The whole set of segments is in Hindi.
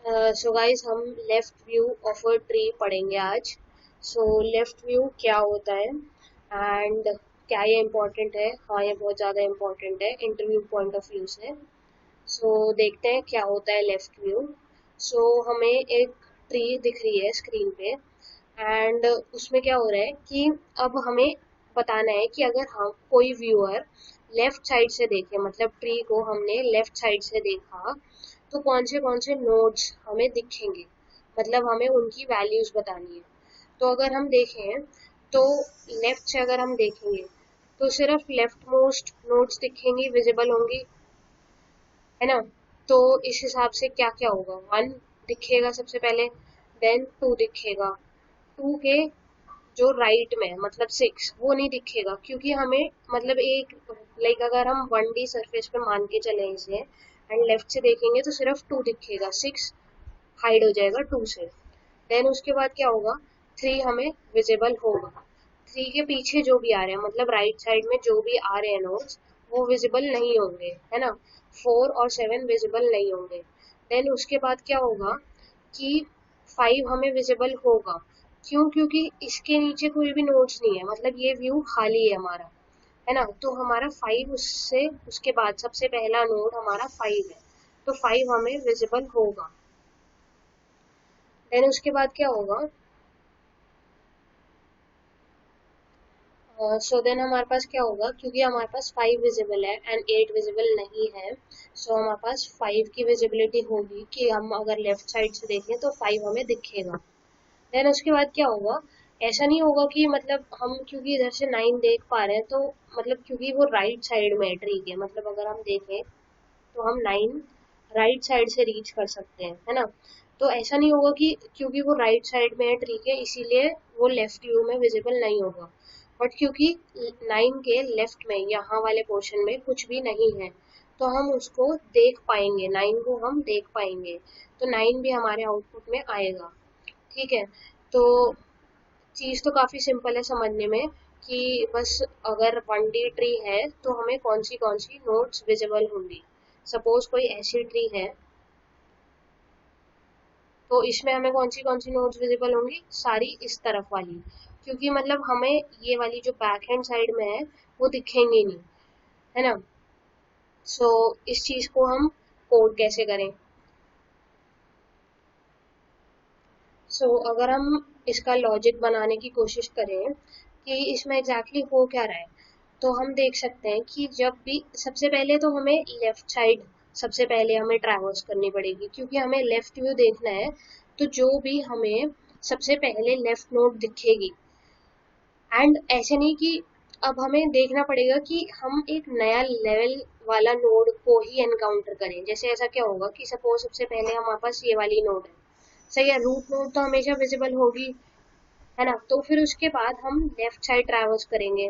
सो गाइस हम left view of a tree पढ़ेंगे आज। सो लेफ्ट व्यू क्या होता है एंड क्या ये इम्पोर्टेंट है? हाँ, ये बहुत ज़्यादा इम्पोर्टेंट है इंटरव्यू पॉइंट ऑफ व्यू से। सो देखते हैं क्या होता है लेफ्ट व्यू। सो हमें एक ट्री दिख रही है स्क्रीन पे एंड उसमें क्या हो रहा है कि अब हमें बताना है कि अगर हम कोई व्यूअर लेफ्ट साइड से देखे, मतलब ट्री को हमने लेफ्ट साइड से देखा, तो कौन से नोड्स हमें दिखेंगे, मतलब हमें उनकी वैल्यूज बतानी है। तो अगर हम देखें तो लेफ्ट से अगर हम देखेंगे तो सिर्फ लेफ्ट मोस्ट नोड्स दिखेंगी, विजिबल होंगी, है ना। तो इस हिसाब से क्या क्या होगा, वन दिखेगा सबसे पहले, देन टू दिखेगा, टू के जो राइट में है, मतलब सिक्स, वो नहीं दिखेगा क्योंकि हमें मतलब एक लाइक अगर हम 1D सरफेस पे मान के चले इसे एंड लेफ्ट से देखेंगे तो सिर्फ टू दिखेगा, सिक्स हाइड हो जाएगा टू से। देन उसके बाद क्या होगा, थ्री हमें विजिबल होगा, थ्री के पीछे जो भी आ रहे हैं, मतलब राइट साइड में जो भी आ रहे हैं नोट्स, वो विजिबल नहीं होंगे, है ना। फोर और सेवन विजिबल नहीं होंगे। देन उसके बाद क्या होगा कि फाइव हमें विजिबल होगा। क्यों? क्योंकि इसके नीचे कोई भी नोट्स नहीं है, मतलब ये व्यू खाली है हमारा, है ना। तो हमारा फाइव, उससे उसके बाद सबसे पहला नोड हमारा फाइव है, तो फाइव हमें विजिबल होगा। देन उसके बाद क्या होगा, सो देन हमारे पास क्या होगा, क्योंकि हमारे पास फाइव विजिबल है एंड एट विजिबल नहीं है, सो हमारे पास फाइव की विजिबिलिटी होगी कि हम अगर लेफ्ट साइड से देखें तो फाइव हमें दिखेगा। देन उसके बाद क्या होगा, ऐसा नहीं होगा कि मतलब हम क्योंकि इधर से नाइन देख पा रहे हैं तो मतलब क्योंकि वो राइट साइड में है ट्री के, मतलब अगर हम देखें तो हम नाइन राइट साइड से रीच कर सकते हैं, है ना। तो ऐसा नहीं होगा कि क्योंकि वो राइट साइड में है ट्री के इसीलिए वो लेफ्ट व्यू में विजिबल नहीं होगा, बट क्योंकि नाइन के लेफ्ट में यहाँ वाले पोर्शन में कुछ भी नहीं है तो हम उसको देख पाएंगे, नाइन को हम देख पाएंगे, तो नाइन भी हमारे आउटपुट में आएगा। ठीक है। तो चीज़ तो काफ़ी सिंपल है समझने में कि बस अगर 1D ट्री है तो हमें कौन सी नोट्स विजिबल होंगी। सपोज कोई ऐसी ट्री है तो इसमें हमें कौन सी नोट्स विजिबल होंगी, सारी इस तरफ वाली, क्योंकि मतलब हमें ये वाली जो बैक हैंड साइड में है वो दिखेंगी नहीं, है ना। सो इस चीज़ को हम कोड कैसे करें। सो अगर हम इसका लॉजिक बनाने की कोशिश करें कि इसमें एग्जैक्टली हो क्या रहा है, तो हम देख सकते हैं कि जब भी सबसे पहले तो हमें लेफ्ट साइड सबसे पहले हमें ट्रैवर्स करनी पड़ेगी, क्योंकि हमें लेफ्ट व्यू देखना है। तो जो भी हमें सबसे पहले लेफ्ट नोड दिखेगी, एंड ऐसे नहीं कि अब हमें देखना पड़ेगा कि हम एक नया लेवल वाला नोड को ही एनकाउंटर करें। जैसे ऐसा क्या होगा कि सपोज सबसे पहले हमारे पास ये वाली नोड है, सही है, रूट नोड तो हमेशा विजिबल होगी, है ना। तो फिर उसके बाद हम लेफ्ट साइड ट्रैवर्स करेंगे,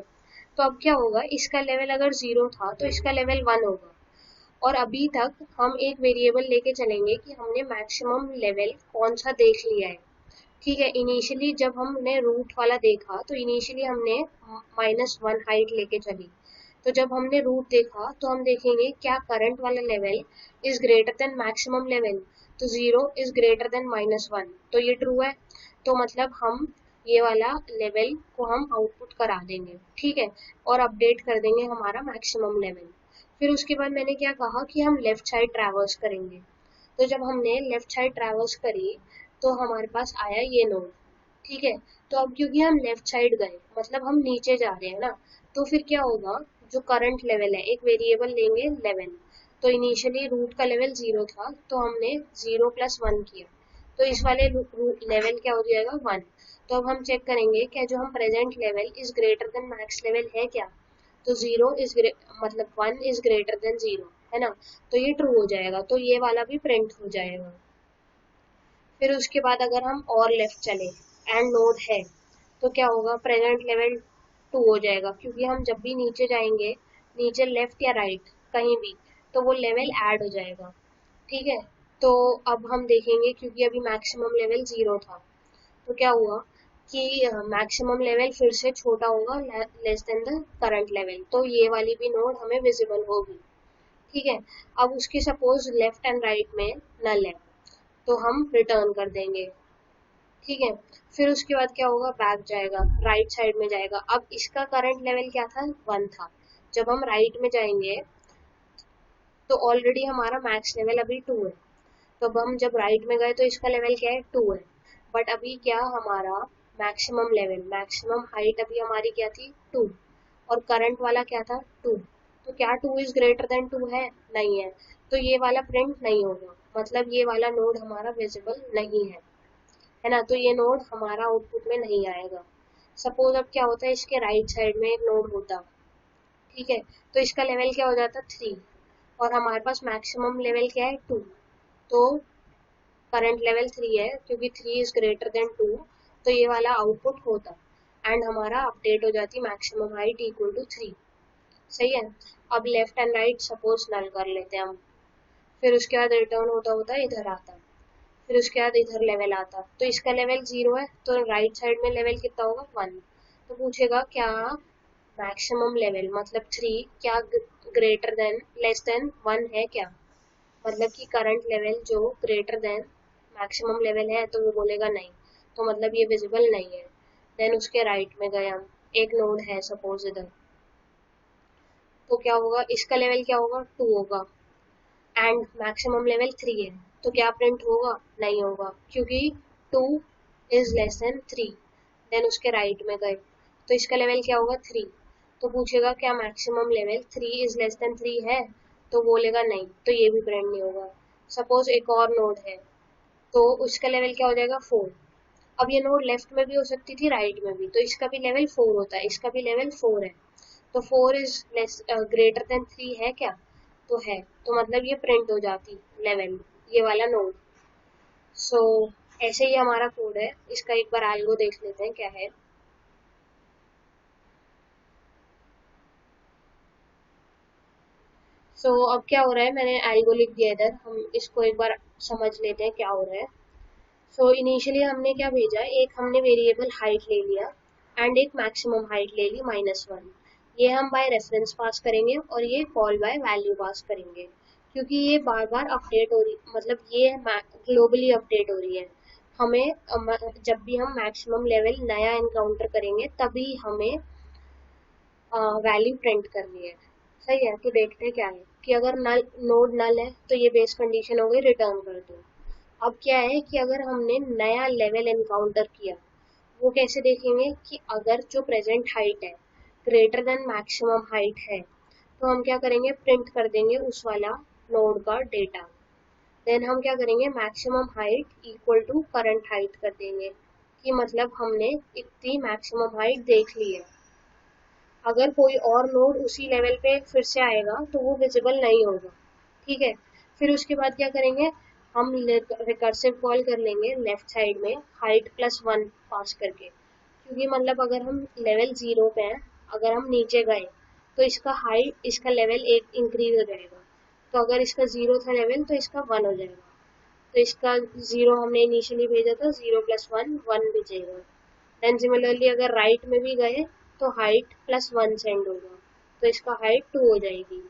तो अब क्या होगा, इसका लेवल अगर जीरो था तो इसका लेवल वन होगा। और अभी तक हम एक वेरिएबल लेके चलेंगे कि हमने मैक्सिमम लेवल कौन सा देख लिया है। ठीक है, इनिशियली जब हमने रूट वाला देखा तो इनिशियली हमने -1 हाइट लेके चली, तो जब हमने रूट देखा तो हम देखेंगे क्या करंट वाला level is greater than maximum level, तो जीरो इज ग्रेटर देन -1, तो ये ट्रू है। तो मतलब हम ये वाला लेवल को हम आउटपुट करा देंगे, ठीक है, और अपडेट कर देंगे हमारा मैक्सिमम लेवल। फिर उसके बाद मैंने क्या कहा कि हम लेफ्ट साइड ट्रैवर्स करेंगे, तो जब हमने लेफ्ट साइड ट्रैवर्स करी तो हमारे पास आया ये नोड, ठीक है। तो अब क्योंकि हम लेफ्ट साइड गए, मतलब हम नीचे जा रहे हैं ना, तो फिर क्या होगा, जो करंट लेवल है, एक वेरिएबल लेंगे लेवल, तो इनिशियली रूट का लेवल जीरो था तो हमने जीरो प्लस वन किया, तो इस वाले लेवल क्या हो जाएगा, वन। तो अब हम चेक करेंगे क्या जो हम present level is greater than max level है क्या, तो जीरो इज मतलब one is greater than zero, है ना। तो ये ट्रू हो जाएगा, तो ये वाला भी प्रिंट हो जाएगा। फिर उसके बाद अगर हम और लेफ्ट चले एंड नोड है, तो क्या होगा, प्रेजेंट लेवल टू हो जाएगा, क्योंकि हम जब भी नीचे जाएंगे, नीचे लेफ्ट या राइट कहीं भी, तो वो लेवल ऐड हो जाएगा, ठीक है। तो अब हम देखेंगे क्योंकि अभी मैक्सिमम लेवल जीरो था, तो क्या हुआ कि मैक्सिमम लेवल फिर से छोटा होगा, less than the current level, तो ये वाली भी नोड हमें विजिबल होगी, ठीक है। अब उसके सपोज लेफ्ट एंड राइट में नल है, तो हम रिटर्न कर देंगे। ठीक है, फिर उसके बाद क्या होगा, बैक जाएगा, राइट साइड में जाएगा। अब इसका करंट लेवल क्या था, 1 था। जब हम राइट में जाएंगे तो ऑलरेडी हमारा मैक्स लेवल अभी 2 है। तो अब हम जब राइट में गए तो इसका लेवल क्या है, 2 है। बट अभी क्या हमारा मैक्सिमम लेवल, मैक्सिमम हाइट अभी हमारी क्या थी, 2, और करंट वाला क्या था, 2। तो क्या 2 इज ग्रेटर देन 2 है, नहीं है। तो ये वाला प्रिंट नहीं होगा, मतलब ये वाला नोड हमारा विजिबल नहीं है ना। तो ये नोड हमारा आउटपुट में नहीं आएगा। सपोज अब क्या होता है, इसके राइट साइड में एक नोड होता, ठीक है, तो इसका लेवल क्या हो जाता, 3, और हमारे पास मैक्सिमम लेवल क्या है, 2। तो करंट लेवल 3 है, क्योंकि 3 इज ग्रेटर देन 2, तो ये वाला आउटपुट होता, एंड हमारा अपडेट हो जाती मैक्सिमम हाइट इक्वल टू 3। सही है। अब लेफ्ट एंड राइट सपोज नल कर लेते हैं हम, फिर उसके बाद रिटर्न होता होता इधर आता, फिर उसके बाद इधर लेवल आता, तो इसका लेवल 0 है, तो राइट साइड में लेवल कितना होगा, 1। तो पूछेगा क्या मैक्सिमम लेवल मतलब 3 क्या ग्रेटर देन लेस देन 1 है क्या, मतलब कि करंट लेवल जो ग्रेटर देन मैक्सिमम लेवल है, तो वो बोलेगा नहीं, तो मतलब ये विजिबल नहीं है। देन उसके राइट में गए हम, एक नोड है सपोज इधर, तो क्या होगा, इसका लेवल क्या होगा, 2 होगा, एंड मैक्सिमम लेवल 3 है, तो क्या प्रिंट होगा, नहीं होगा, क्योंकि 2 इज लेस देन 3। देन उसके राइट में गए तो इसका लेवल क्या होगा, 3। तो पूछेगा क्या maximum level 3 is less than 3 है, तो बोलेगा नहीं, तो ये भी प्रिंट नहीं होगा। सपोज एक और नोड है, तो उसका लेवल क्या हो जाएगा, 4। अब ये नोड लेफ्ट में भी हो सकती थी, राइट में भी, तो इसका भी लेवल 4 होता है, इसका भी लेवल 4 है। तो 4 इज लेस ग्रेटर देन 3 है क्या, तो है, तो मतलब ये प्रिंट हो जाती लेवल, ये वाला नोड। सो ऐसे ही हमारा कोड है, इसका एक बार एल्गो देख लेते हैं क्या है। अब क्या हो रहा है, मैंने एल्गो लिख दिया इधर, हम इसको एक बार समझ लेते हैं क्या हो रहा है। इनिशियली हमने क्या भेजा, एक हमने वेरिएबल हाइट ले लिया, एंड एक मैक्सिमम हाइट ले ली -1। ये हम बाय रेफरेंस पास करेंगे, और ये कॉल बाय वैल्यू पास करेंगे, क्योंकि ये बार बार अपडेट हो रही, मतलब ये ग्लोबली अपडेट हो रही है। हमें जब भी हम मैक्सिमम लेवल नया इनकाउंटर करेंगे तभी हमें वैल्यू प्रिंट करनी है। सही है, तो देखते हैं क्या है, कि अगर नल नोड नल है तो ये बेस कंडीशन हो गई, रिटर्न कर दो। अब क्या है कि अगर हमने नया लेवल एनकाउंटर किया, वो कैसे देखेंगे, कि अगर जो प्रेजेंट हाइट है ग्रेटर देन मैक्सिमम हाइट है, तो हम क्या करेंगे, प्रिंट कर देंगे उस वाला नोड का डेटा। देन हम क्या करेंगे, maximum height equal to current height कर देंगे, कि मतलब हमने इतनी मैक्सिमम हाइट देख ली है। अगर कोई और नोड उसी लेवल पे फिर से आएगा तो वो विजिबल नहीं होगा। ठीक है, फिर उसके बाद क्या करेंगे, हम रिकर्सिव कॉल कर लेंगे लेफ्ट साइड में हाइट +1 पास करके, क्योंकि मतलब अगर हम लेवल 0 पे हैं, अगर हम नीचे गए तो इसका हाइट, इसका लेवल एक इंक्रीज हो जाएगा। तो अगर इसका 0 था लेवल तो इसका 1 हो जाएगा। तो इसका 0 हमने इनिशियली भेजा था, 0 + 1 1 भेजेगा। देन सिमिलरली अगर राइट में भी गए तो हाइट +1 सेंड होगा, तो इसका हाइट 2 हो जाएगी,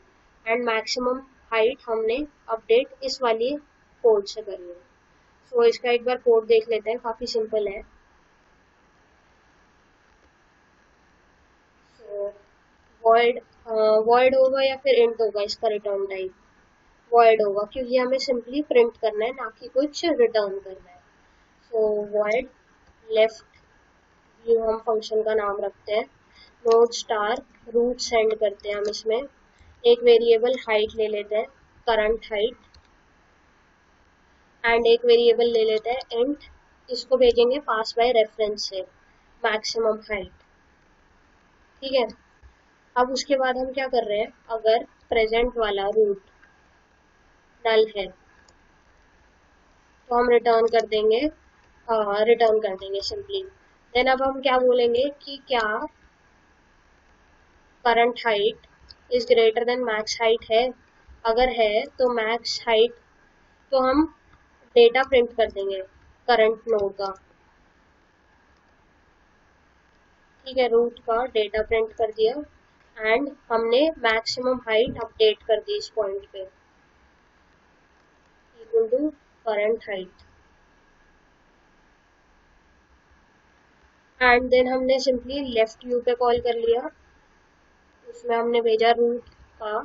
एंड मैक्सिमम हाइट हमने अपडेट इस वाली कोड से करी है। इसका एक बार कोड देख लेते हैं, काफी सिंपल है। वॉइड वॉइड होगा या फिर इंट होगा, इसका रिटर्न टाइप वॉइड होगा, क्योंकि हमें सिंपली प्रिंट करना है, ना कि कुछ रिटर्न करना है। वॉइड लेफ्ट व्यू हम फंक्शन का नाम रखते हैं, नोड स्टार रूट सेंड करते हैं हम इसमें, एक वेरिएबल हाइट ले लेते हैं, करंट हाइट, एंड एक वेरिएबल ले लेते हैं इंट, इसको भेजेंगे पास बाय रेफरेंस से मैक्सिमम हाइट। ठीक है, अब उसके बाद हम क्या कर रहे हैं, अगर प्रेजेंट वाला रूट नल है तो हम रिटर्न कर देंगे सिंपली। देन अब हम क्या बोलेंगे, कि क्या current height is greater than max height है, अगर है तो मैक्स हाइट, तो हम डेटा प्रिंट कर देंगे करंट नोड का। ठीक है, रूट का डेटा प्रिंट कर दिया, एंड हमने मैक्सिमम हाइट अपडेट कर दी इस पॉइंट पे, equal to current height, and then हमने सिंपली लेफ्ट व्यू पे कॉल कर लिया। उसमें हमने भेजा रूट का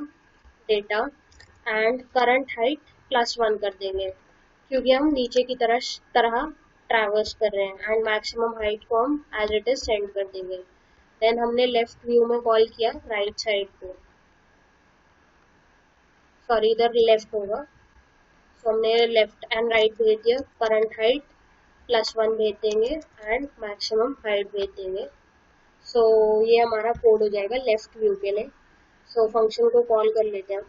डेटा एंड करंट हाइट +1 कर देंगे, क्योंकि हम नीचे की तरह ट्रैवर्स कर रहे हैं, एंड मैक्सिमम हाइट को हम एज इट इज सेंड कर देंगे। देन हमने लेफ्ट व्यू में कॉल किया राइट साइड को, सॉरी इधर लेफ्ट होगा, तो हमने लेफ्ट एंड राइट भेज दिया। करंट हाइट +1 भेज देंगे एंड मैक्सिमम हाइट भेज देंगे। सो ये हमारा कोड हो जाएगा लेफ्ट व्यू के लिए। सो फंक्शन को कॉल कर लेते हैं,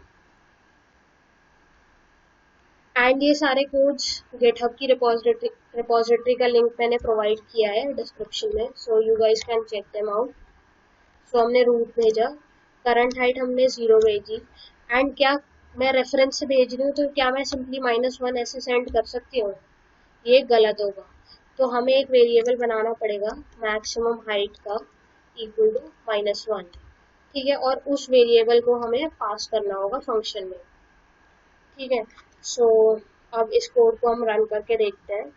एंड ये सारे कोड्स गिटहब की रिपोजिटरी का लिंक मैंने प्रोवाइड किया है डिस्क्रिप्शन में, so you guys can check them out. So हमने रूट भेजा, करंट हाइट हमने 0 भेजी, एंड क्या मैं रेफरेंस से भेज रही हूँ तो क्या मैं सिंपली -1 ऐसे सेंड कर सकती हूँ? ये गलत होगा, तो हमें एक वेरिएबल बनाना पड़ेगा मैक्सिमम हाइट का इक्वल टू -1, ठीक है, और उस वेरिएबल को हमें पास करना होगा फंक्शन में, ठीक है। सो अब इस कोड को हम रन करके देखते हैं।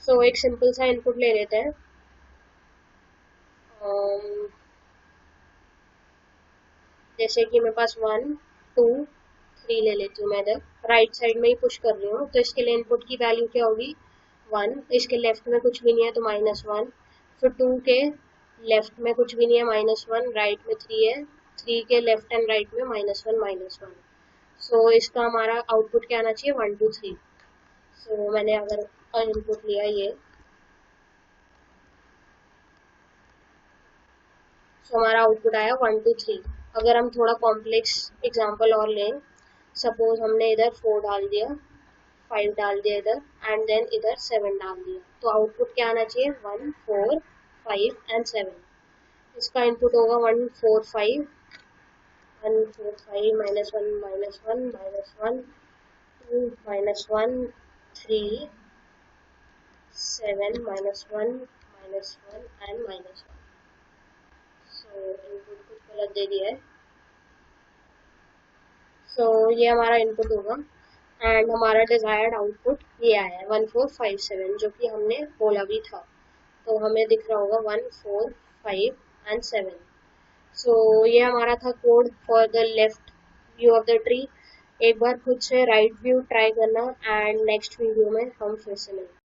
सो एक सिंपल सा इनपुट ले लेते हैं। जैसे कि मेरे पास 1 2 3 ले लेती हूँ, मैं इधर राइट साइड में ही पुश कर रही हूँ, तो इसके लिए इनपुट की वैल्यू क्या होगी 1, इसके लेफ्ट में कुछ भी नहीं है तो -1, फिर 2 के लेफ्ट में कुछ भी नहीं है -1, राइट में 3 है, 3 के लेफ्ट एंड राइट में -1। सो इसका हमारा आउटपुट क्या आना चाहिए 1 2 3। सो मैंने अगर इनपुट लिया ये, सो हमारा आउटपुट आया 1 2 3। अगर हम थोड़ा कॉम्प्लेक्स एग्जांपल और लें, सपोज हमने इधर 4 डाल दिया, 5 डाल दिया इधर, एंड देन इधर 7 डाल दिया, तो आउटपुट क्या आना चाहिए 1 4 5 एंड 7। इसका इनपुट होगा 1 4 5, 1 4 5 -1 -1 -1 2 -1 3 7 -1 -1 एंड -1। सो इनपुट कुछ गलत दे दिया है। सो ये हमारा इनपुट होगा, एंड हमारा डिजायर्ड आउटपुट ये आया है 1457, जो कि हमने बोला भी था, तो हमें दिख रहा होगा 1 4 5 एंड 7। सो ये हमारा था code for the left view of the tree. एक बार खुद से राइट व्यू ट्राई करना, एंड नेक्स्ट वीडियो में हम फिर से मिलते हैं।